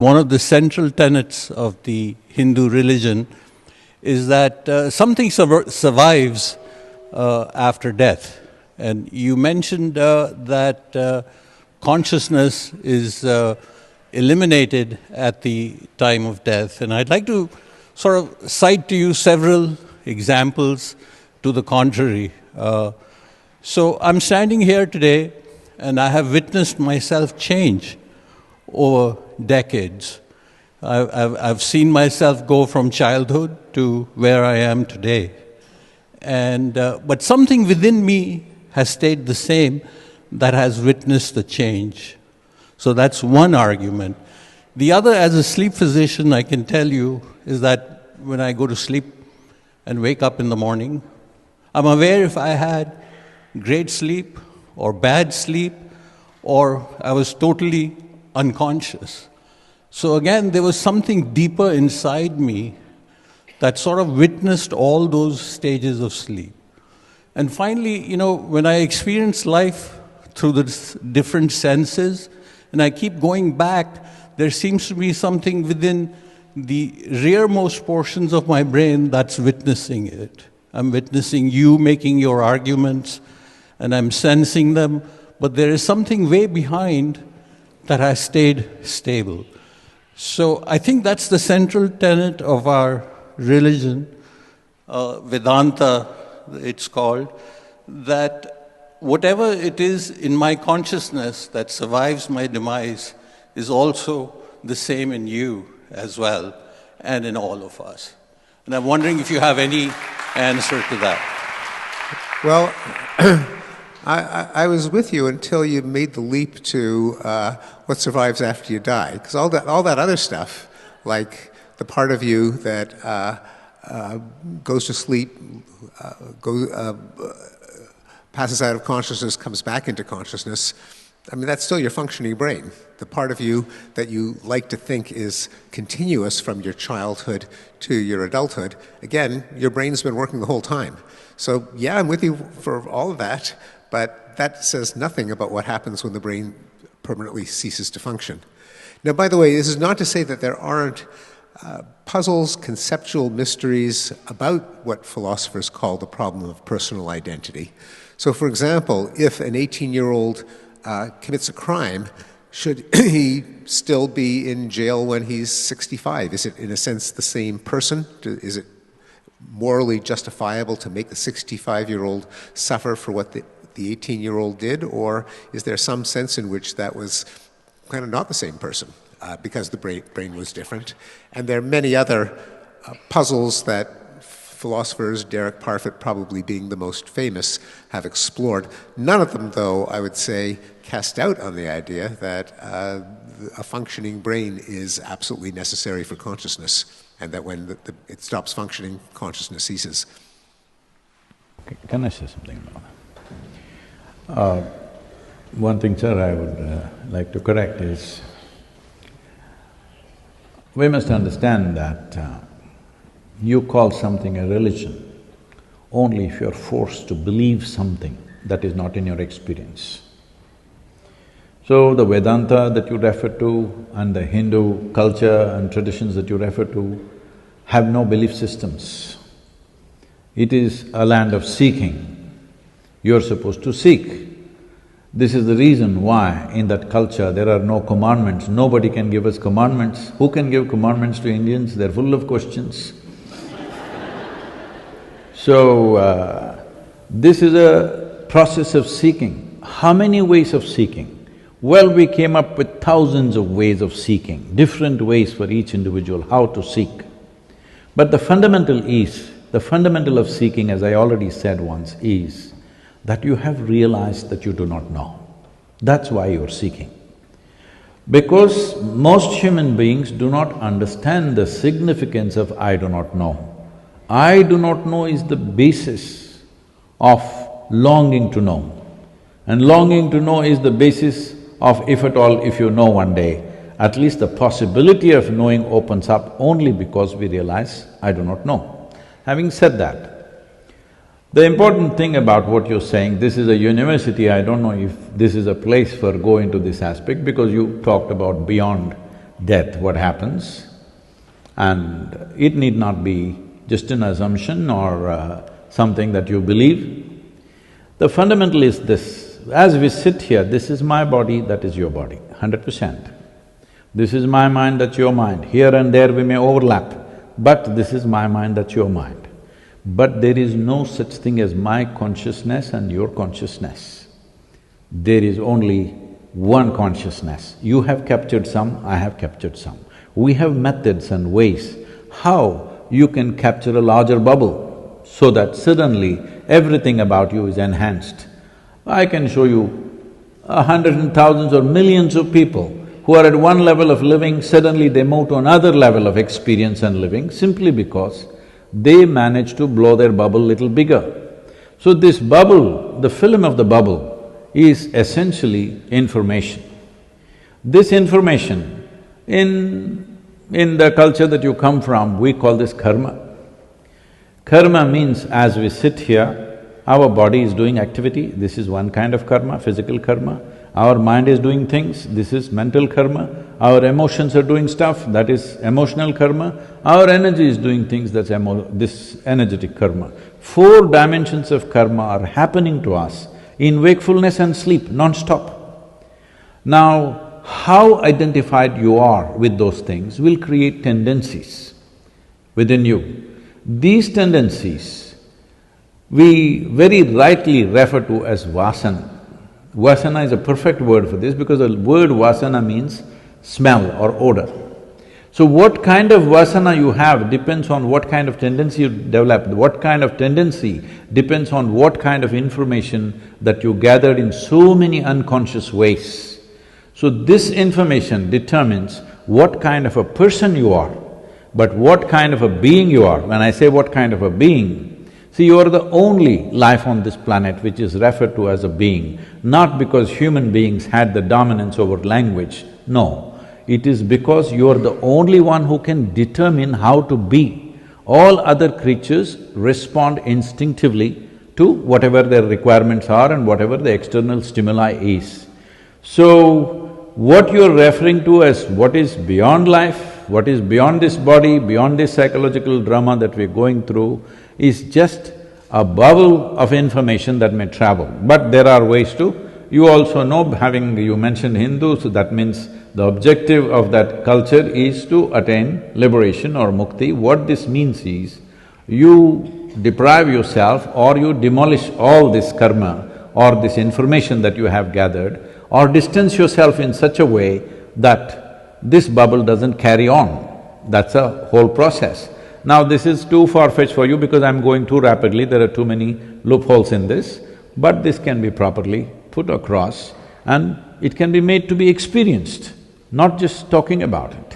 One of the central tenets of the Hindu religion is that something survives after death. And you mentioned that consciousness is eliminated at the time of death. And I'd like to sort of cite to you several examples to the contrary. So I'm standing here today and I have witnessed myself change over decades. I've seen myself go from childhood to where I am today. And but something within me has stayed the same that has witnessed the change. So that's one argument. The other, as a sleep physician, I can tell you, is that when I go to sleep and wake up in the morning, I'm aware if I had great sleep or bad sleep or I was totally unconscious. So again, there was something deeper inside me that sort of witnessed all those stages of sleep. And finally, when I experience life through the different senses, and I keep going back, there seems to be something within the rearmost portions of my brain that's witnessing it. I'm witnessing you making your arguments, and I'm sensing them, but there is something way behind that has stayed stable. So I think that's the central tenet of our religion, Vedanta it's called, that whatever it is in my consciousness that survives my demise is also the same in you as well, and in all of us. And I'm wondering if you have any answer to that. Well, I was with you until you made the leap to what survives after you die, because all that other stuff, like the part of you that goes to sleep, passes out of consciousness, comes back into consciousness, I mean, that's still your functioning brain. The part of you that you like to think is continuous from your childhood to your adulthood, again, your brain's been working the whole time. So yeah, I'm with you for all of that, but that says nothing about what happens when the brain permanently ceases to function. Now, by the way, this is not to say that there aren't puzzles, conceptual mysteries about what philosophers call the problem of personal identity. So, for example, if an 18-year-old commits a crime, should he still be in jail when he's 65? Is it, in a sense, the same person? Is it morally justifiable to make the 65-year-old suffer for what the 18-year-old did, or is there some sense in which that was kind of not the same person because the brain was different? And there are many other puzzles that philosophers, Derek Parfit probably being the most famous, have explored. None of them, though, I would say, cast doubt on the idea that a functioning brain is absolutely necessary for consciousness, and that when it stops functioning, consciousness ceases. Can I say something about that? One thing, sir, I would like to correct is, we must understand that you call something a religion only if you're forced to believe something that is not in your experience. So the Vedanta that you refer to and the Hindu culture and traditions that you refer to have no belief systems. It is a land of seeking. You're supposed to seek. This is the reason why in that culture there are no commandments. Nobody can give us commandments. Who can give commandments to Indians? They're full of questions. So, this is a process of seeking. How many ways of seeking? Well, we came up with thousands of ways of seeking, different ways for each individual how to seek. But the fundamental of seeking, as I already said once, is that you have realized that you do not know. That's why you're seeking. Because most human beings do not understand the significance of I do not know. I do not know is the basis of longing to know. And longing to know is the basis of, if at all, if you know one day, at least the possibility of knowing opens up only because we realize, I do not know. Having said that, the important thing about what you're saying, this is a university, I don't know if this is a place for going to this aspect because you talked about beyond death, what happens, and it need not be just an assumption or something that you believe. The fundamental is this: as we sit here, this is my body, that is your body, 100%. This is my mind, that's your mind. Here and there we may overlap, but this is my mind, that's your mind. But there is no such thing as my consciousness and your consciousness. There is only one consciousness. You have captured some, I have captured some. We have methods and ways how you can capture a larger bubble so that suddenly everything about you is enhanced. I can show you hundreds and thousands or millions of people who are at one level of living, suddenly they move to another level of experience and living simply because they manage to blow their bubble little bigger. So this bubble, the film of the bubble, is essentially information. This information, in the culture that you come from, we call this karma. Karma means as we sit here, our body is doing activity, this is one kind of karma, physical karma. Our mind is doing things, this is mental karma. Our emotions are doing stuff, that is emotional karma. Our energy is doing things, that's this energetic karma. 4 dimensions of karma are happening to us in wakefulness and sleep, non-stop. Now, how identified you are with those things will create tendencies within you. These tendencies we very rightly refer to as vasana. Vasana is a perfect word for this because the word vasana means smell or odor. So what kind of vasana you have depends on what kind of tendency you develop. What kind of tendency depends on what kind of information that you gathered in so many unconscious ways. So this information determines what kind of a person you are, but what kind of a being you are. When I say what kind of a being, see, you are the only life on this planet which is referred to as a being, not because human beings had the dominance over language, no. It is because you are the only one who can determine how to be. All other creatures respond instinctively to whatever their requirements are and whatever the external stimuli is. So, what you're referring to as what is beyond life, what is beyond this body, beyond this psychological drama that we're going through, is just a bubble of information that may travel. But there are ways to… You also know, you mentioned Hindu, so that means the objective of that culture is to attain liberation or mukti. What this means is, you deprive yourself or you demolish all this karma or this information that you have gathered, or distance yourself in such a way that this bubble doesn't carry on. That's a whole process. Now this is too far-fetched for you because I'm going too rapidly, there are too many loopholes in this, but this can be properly put across and it can be made to be experienced, not just talking about it.